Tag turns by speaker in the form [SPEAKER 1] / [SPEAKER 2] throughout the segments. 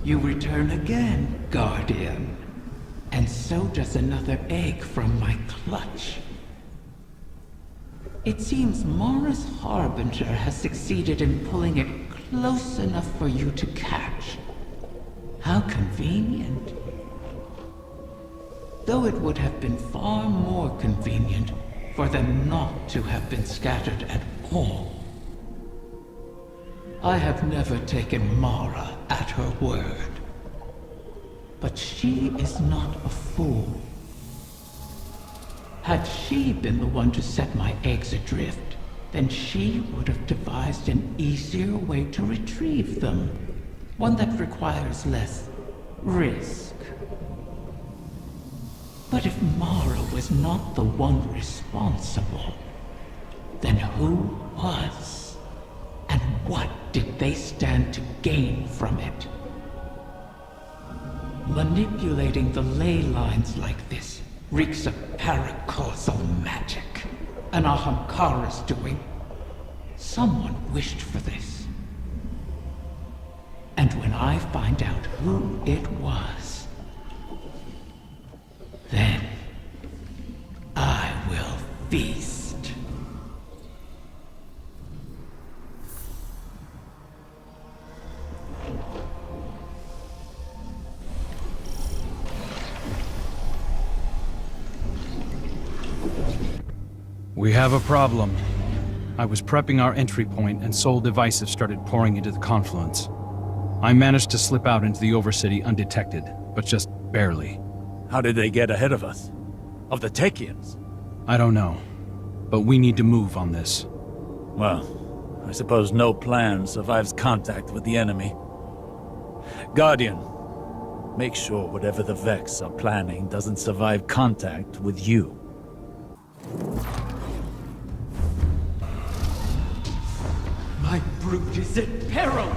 [SPEAKER 1] You return again, Guardian. And so does another egg from my clutch. It seems Mara's Harbinger has succeeded in pulling it close enough for you to catch. How convenient. Though it would have been far more convenient for them not to have been scattered at all. I have never taken Mara at her word. But she is not a fool. Had she been the one to set my eggs adrift, then she would have devised an easier way to retrieve them. One that requires less risk. But if Mara was not the one responsible, then who was? And what did they stand to gain from it? Manipulating the ley lines like this reeks of paracausal magic. An Ahamkara's doing. Someone wished for this. And when I find out who it was, then I will feast.
[SPEAKER 2] We have a problem. I was prepping our entry point and Sol Divisive started pouring into the confluence. I managed to slip out into the Overcity undetected, but just barely.
[SPEAKER 3] How did they get ahead of us? Of the Techians?
[SPEAKER 2] I don't know, but we need to move on this.
[SPEAKER 3] Well, I suppose no plan survives contact with the enemy. Guardian, make sure whatever the Vex are planning doesn't survive contact with you.
[SPEAKER 1] My brute is in peril!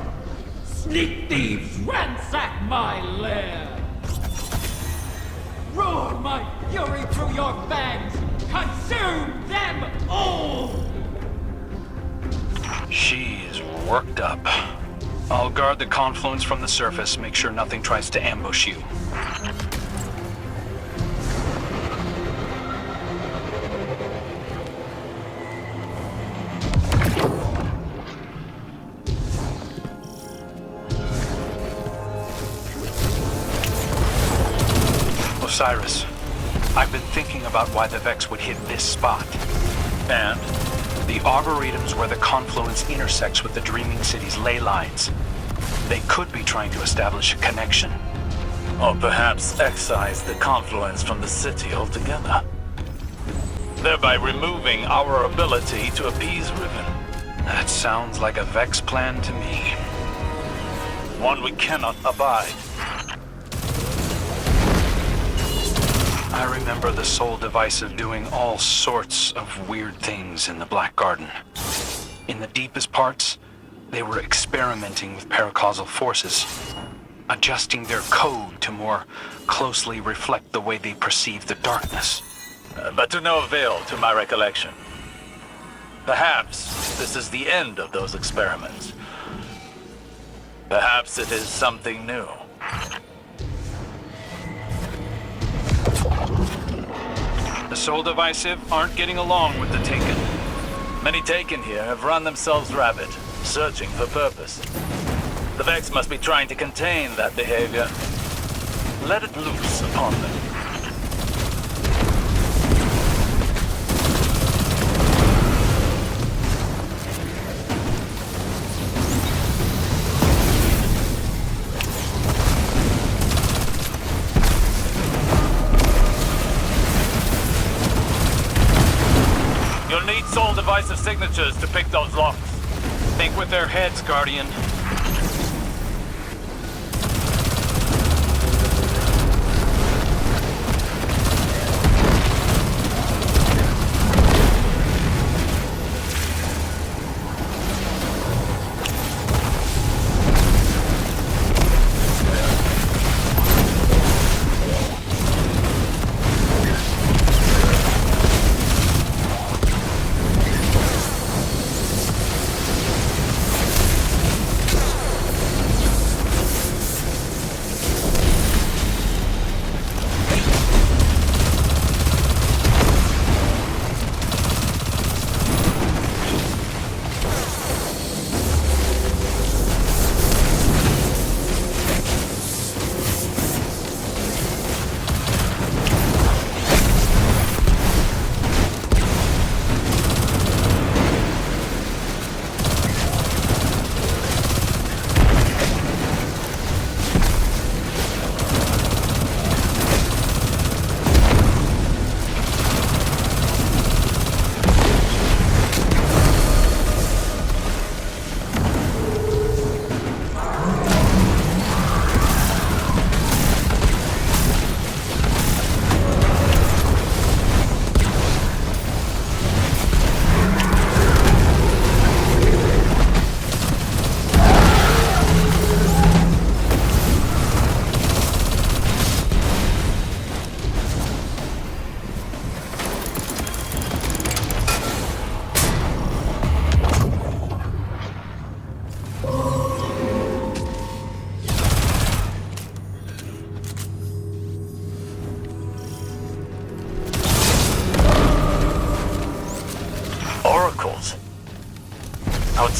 [SPEAKER 1] Sneak thieves ransack my lair! Roar my fury through your fangs! Consume them all!
[SPEAKER 2] She is worked up. I'll guard the confluence from the surface, make sure nothing tries to ambush you. Osiris, I've been thinking about why the Vex would hit this spot.
[SPEAKER 3] And?
[SPEAKER 2] The Arboretum's where the confluence intersects with the Dreaming City's ley lines. They could be trying to establish a connection.
[SPEAKER 3] Or perhaps excise the confluence from the city altogether. Thereby removing our ability to appease Riven.
[SPEAKER 2] That sounds like a Vex plan to me.
[SPEAKER 3] One we cannot abide.
[SPEAKER 2] I remember the Sol Divisive doing all sorts of weird things in the Black Garden. In the deepest parts, they were experimenting with paracausal forces, adjusting their code to more closely reflect the way they perceive the darkness.
[SPEAKER 3] But to no avail to my recollection. Perhaps this is the end of those experiments. Perhaps it is something new.
[SPEAKER 2] The Sol Divisive aren't getting along with the Taken.
[SPEAKER 3] Many Taken here have run themselves rabbit, searching for purpose. The Vex must be trying to contain that behavior. Let it loose upon them. You'll need Sol Divisive signatures to pick those locks.
[SPEAKER 2] Think with their heads, Guardian.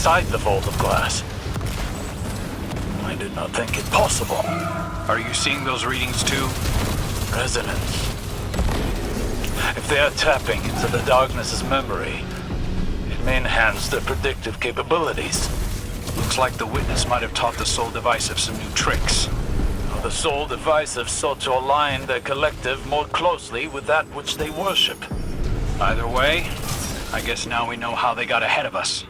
[SPEAKER 3] inside the vault of glass. I did not think it possible.
[SPEAKER 2] Are you seeing those readings too?
[SPEAKER 3] Resonance. If they are tapping into the darkness's memory, it may enhance their predictive capabilities.
[SPEAKER 2] Looks like the witness might have taught the Soul Divisive some new tricks.
[SPEAKER 3] Or the Soul Divisive sought to align their collective more closely with that which they worship.
[SPEAKER 2] Either way, I guess now we know how they got ahead of us.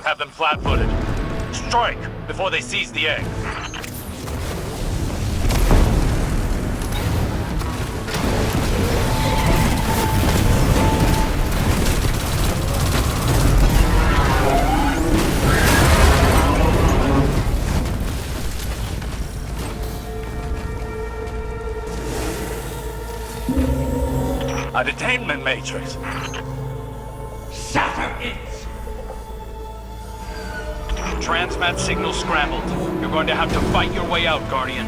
[SPEAKER 3] Have them flat-footed. Strike before they seize the egg. A detainment matrix.
[SPEAKER 1] Shatter it!
[SPEAKER 2] Transmat signal scrambled. You're going to have to fight your way out, Guardian.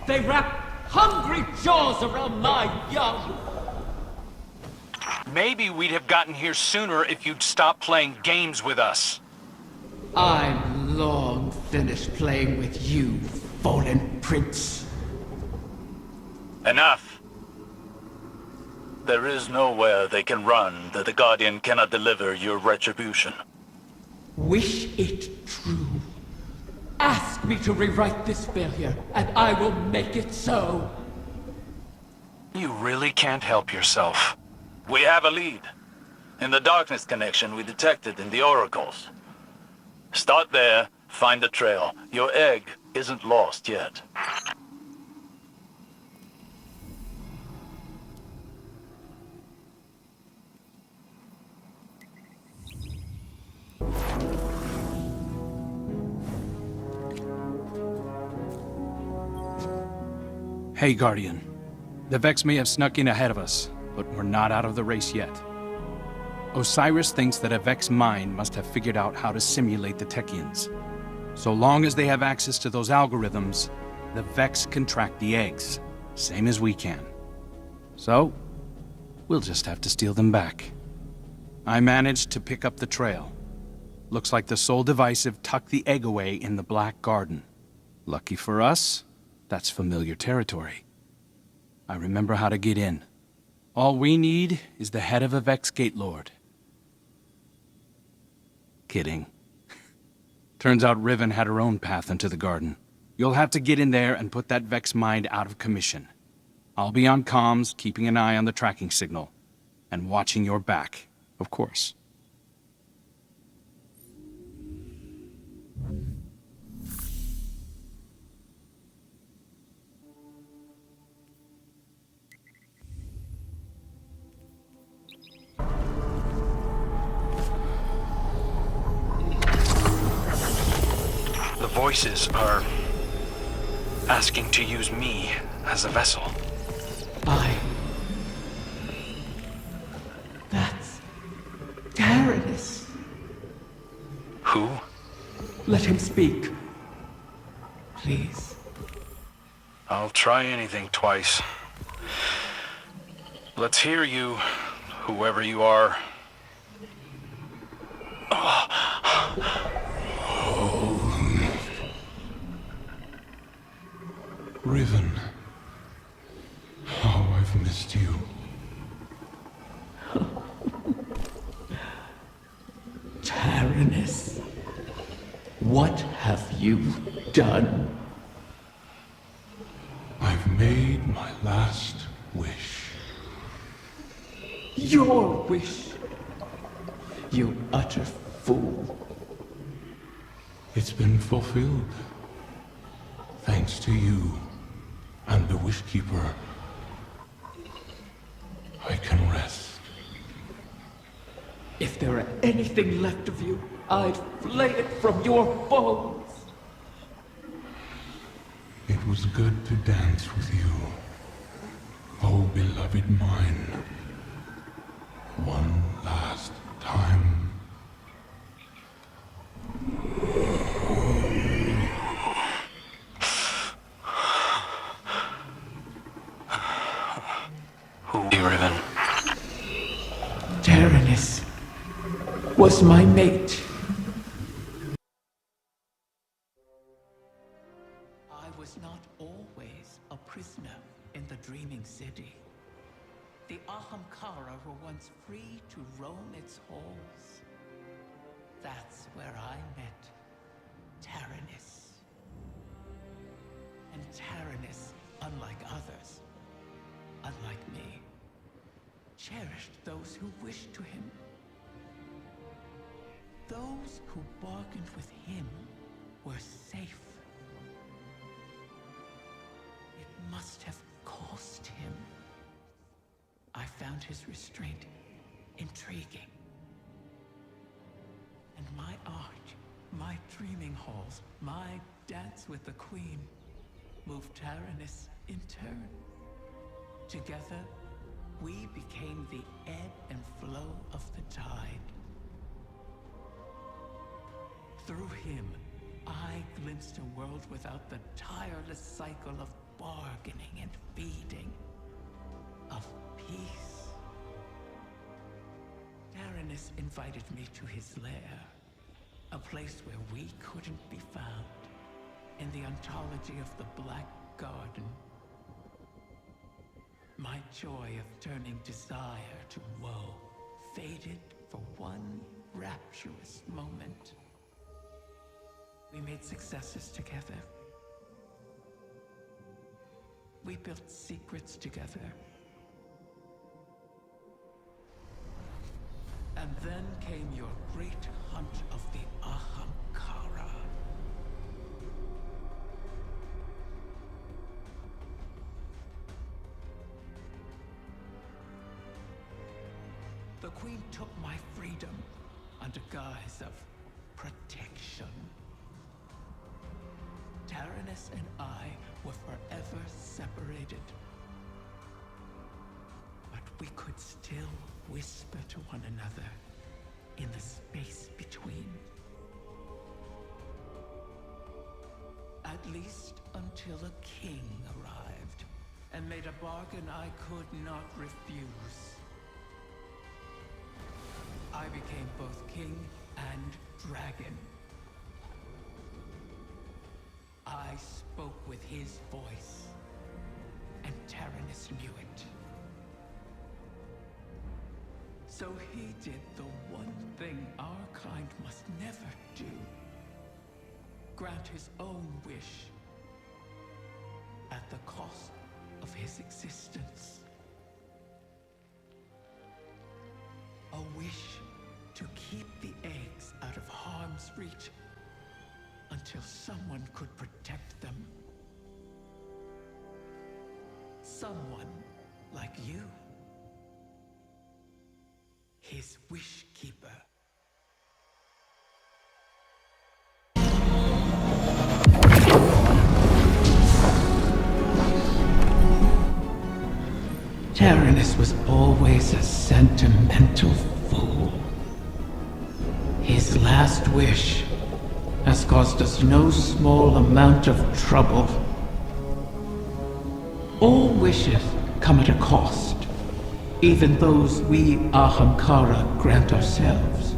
[SPEAKER 1] They wrap hungry jaws around my young.
[SPEAKER 2] Maybe we'd have gotten here sooner if you'd stopped playing games with us.
[SPEAKER 1] I'm long finished playing with you, fallen prince.
[SPEAKER 3] Enough. There is nowhere they can run that the Guardian cannot deliver your retribution.
[SPEAKER 1] Wish it true. Ask me to rewrite this failure, and I will make it so.
[SPEAKER 2] You really can't help yourself.
[SPEAKER 3] We have a lead. In the darkness connection we detected in the oracles. Start there, find the trail. Your egg isn't lost yet.
[SPEAKER 4] Hey, Guardian. The Vex may have snuck in ahead of us, but we're not out of the race yet. Osiris thinks that a Vex mind must have figured out how to simulate the Techians. So long as they have access to those algorithms, the Vex can track the eggs, same as we can. So, we'll just have to steal them back. I managed to pick up the trail. Looks like the Soul Divisive tucked the egg away in the Black Garden. Lucky for us, that's familiar territory. I remember how to get in. All we need is the head of a Vex Gate Lord. Kidding. Turns out Riven had her own path into the garden. You'll have to get in there and put that Vex mind out of commission. I'll be on comms, keeping an eye on the tracking signal. And watching your back, of course.
[SPEAKER 2] The voices are asking to use me as a vessel.
[SPEAKER 1] That's Taranis.
[SPEAKER 2] Who?
[SPEAKER 1] Let him speak. Please.
[SPEAKER 2] I'll try anything twice. Let's hear you, whoever you are.
[SPEAKER 5] Riven, how I've missed you.
[SPEAKER 1] Taranis, what have you done?
[SPEAKER 5] I've made my last wish.
[SPEAKER 1] Your wish, you utter fool.
[SPEAKER 5] It's been fulfilled. Thanks to you and the Wishkeeper, I can rest.
[SPEAKER 1] If there were anything left of you, I'd flay it from your bones.
[SPEAKER 5] It was good to dance with you, oh beloved mine. One last time.
[SPEAKER 2] Who are you, Riven?
[SPEAKER 1] Taranis was my mate. I was not always a prisoner in the Dreaming City. The Ahamkara were once free to roam its halls. That's where I met Taranis. And Taranis, unlike others, unlike me, cherished those who wished to him. Those who bargained with him were safe. It must have cost him. I found his restraint intriguing. And my art, my dreaming halls, my dance with the Queen moved Taranis in turn. Together, we became the ebb and flow of the tide. Through him, I glimpsed a world without the tireless cycle of bargaining and feeding. Of peace. Taranis invited me to his lair, a place where we couldn't be found, in the ontology of the Black Garden. My joy of turning desire to woe faded for one rapturous moment. We made successes together. We built secrets together. And then came your great hunt of the Ahamkara. The Queen took my freedom under guise of protection. Taranis and I were forever separated. But we could still whisper to one another in the space between. At least until a king arrived and made a bargain I could not refuse. I became both king and dragon. I spoke with his voice, and Taranis knew it. So he did the one thing our kind must never do. Grant his own wish at the cost of his existence. A wish to keep the eggs out of harm's reach until someone could protect them. Someone like you. His wish keeper. Taranis was always a sentimental fool. His last wish has caused us no small amount of trouble. All wishes come at a cost, even those we Ahamkara grant ourselves.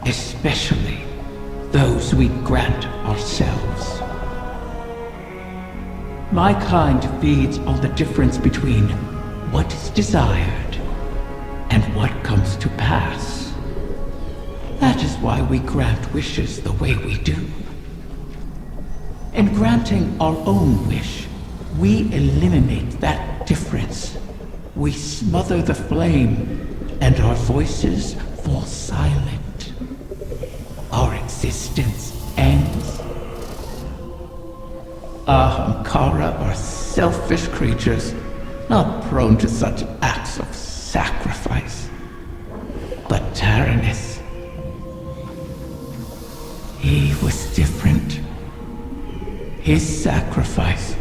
[SPEAKER 1] Especially those we grant ourselves. My kind feeds on the difference between what is desired and what comes to pass. That is why we grant wishes the way we do. In granting our own wish, we eliminate that difference. We smother the flame, and our voices fall silent. Our existence ends. Ahamkara are selfish creatures, not prone to such acts of sacrifice. But Taranis, he was different. His sacrifice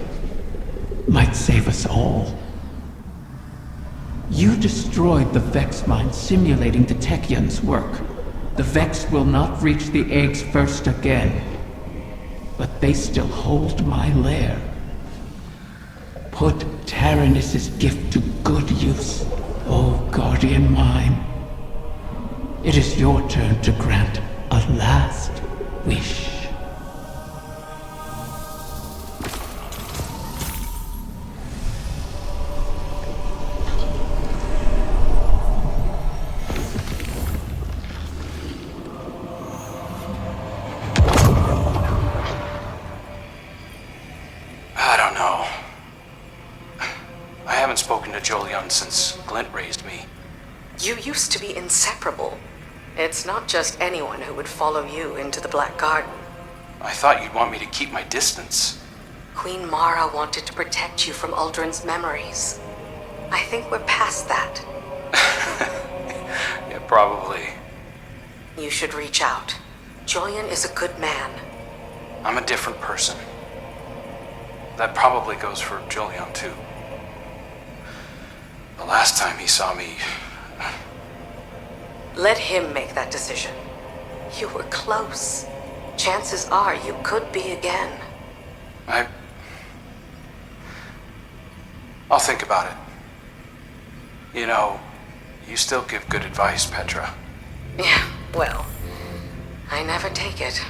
[SPEAKER 1] might save us all. You destroyed the Vex mine simulating the Techion's work. The Vex will not reach the eggs first again. But they still hold my lair. Put Taranis' gift to good use, O guardian mine. It is your turn to grant a last wish.
[SPEAKER 2] Since Glint raised me.
[SPEAKER 6] You used to be inseparable. It's not just anyone who would follow you into the Black Garden.
[SPEAKER 2] I thought you'd want me to keep my distance.
[SPEAKER 6] Queen Mara wanted to protect you from Uldren's memories. I think we're past that.
[SPEAKER 2] Yeah, probably.
[SPEAKER 6] You should reach out. Julian is a good man.
[SPEAKER 2] I'm a different person. That probably goes for Julian, too. The last time he saw me...
[SPEAKER 6] Let him make that decision. You were close. Chances are you could be again.
[SPEAKER 2] I'll think about it. You know, you still give good advice, Petra.
[SPEAKER 6] Yeah, well, I never take it.